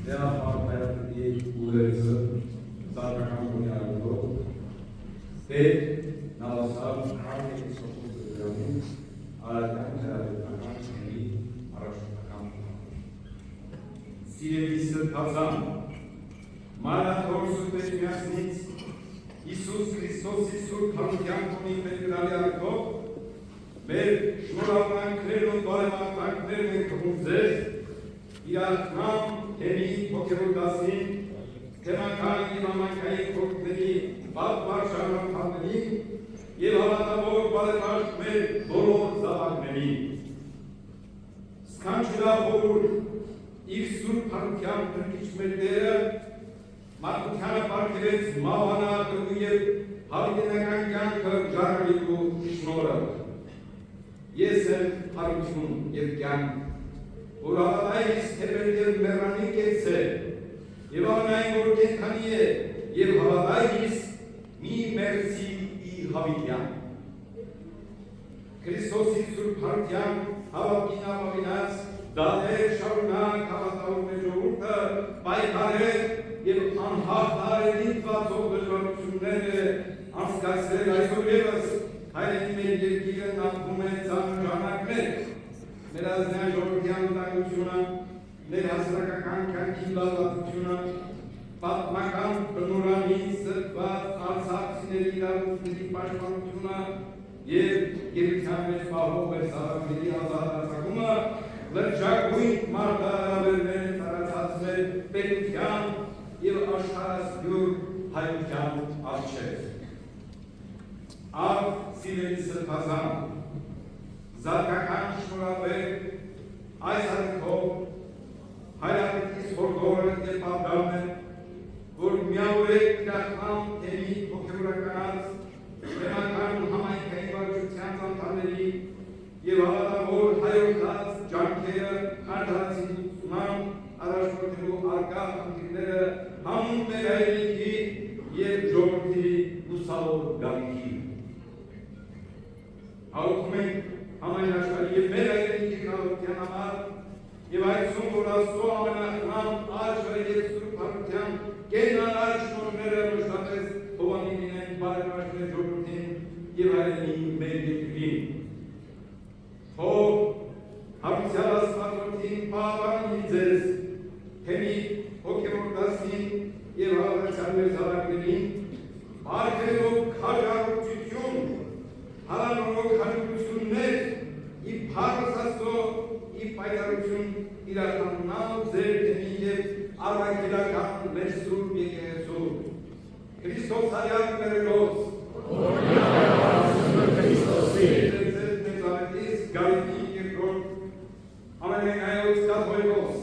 Դրա պատմի ուղերձը զարգացան ունենալով դե նավասավ հարմերի սոկուստրյանի արական հրավետական չնի առաջնական Սիրելի սրբազան մանաթոր սուպեջմյասնից Իսուս Քրիստոսի սուրբ հարության մեր գրալի արկով մեր շնորհավորանքներն ու բարեհաճանքներն են կրում ձեզ իրական թեմի հոգևոր դասին թեմական և համայնքային խորհուրդների պատմար շարունակողներին և հավատավոր բարեկարգ մեր բոլոր զավակներին սքանչելախորհուրդ իր սուրբ հարության գրկիչ մեր Տերը մարդկությանը պարգևեց մահվանատու և հավիտենական կյանքը ժառանգելու շնորհը ես եմ հարություն և կյանք որ հավատայից թեպել և մեռանի կեց է և ամենայն որ կենքանի է և հավատայից մի մերցի ի հավիտյան Քրիստոսի սուրբ հարության հավատքին ապավինած դատեր շարունակ հավատավոր մեր ժողովուրդը պայքարել և անհաղթահարելի ծածող դժվարությունները անցկացրել այսօր ևս հայրենի մեր երկիրը նավվում է ծանր ժամանակներ մեր ազգային ժողովրդյան վտանգությունը, մեր հասարակական կյանքի լավատությունը, պատմական բնորանից սրբված արցախցիների իրավունքների պաշտպանությունը և գերության մեջ պահող մեր զավակների ազատ արձակումը լրջագույն մարտահրավերներ են տարածածներ պետության և աշխարհասփյուր հայության առջև։ Ավ սիրելի սրբազան զարգական շնորհաբեր այս առիթով հայրապետիս հորդորը և պատգամն է, որ միավորեք իրական թեմի հոգևորականած թեմական համայնքային վարչության ծանոթների և հավատավոր հայորդած ջանքերը արդարացիության առաջնորդելու արկա խնդիրները համուն մեր հայրենիքի և ժողովրդի լուսավոր գալիքի։ Հաղորդում ենք համայն աշխարհի և մեր հայրենիքի խաղաղության համար և այցում, որ Աստծո ամենախնամ աշխարհի և սուրբ հարության կենարար շնորհները մշտապես հովանին լինեն բարեկարգ մեր ժողովրդին և հայրենի մեր երկրին։ Թող հարության Աստվածորդին պահպանի ձեզ թեմի հոգևոր դասին և հավատացյալ մեր զավակներին պարգևելով քաջառություն հարանորոգ հաջողություններ ի փառս Աստծո ի պայծառություն իրականանալ ձեր թեմի և առաքելական մեր սուրբ եկեղեցու Քրիստոս հայրան կրելով Քրիստոսի մեծավետից գալիքի երկրորդ ամենայնայոց կաթողիկոս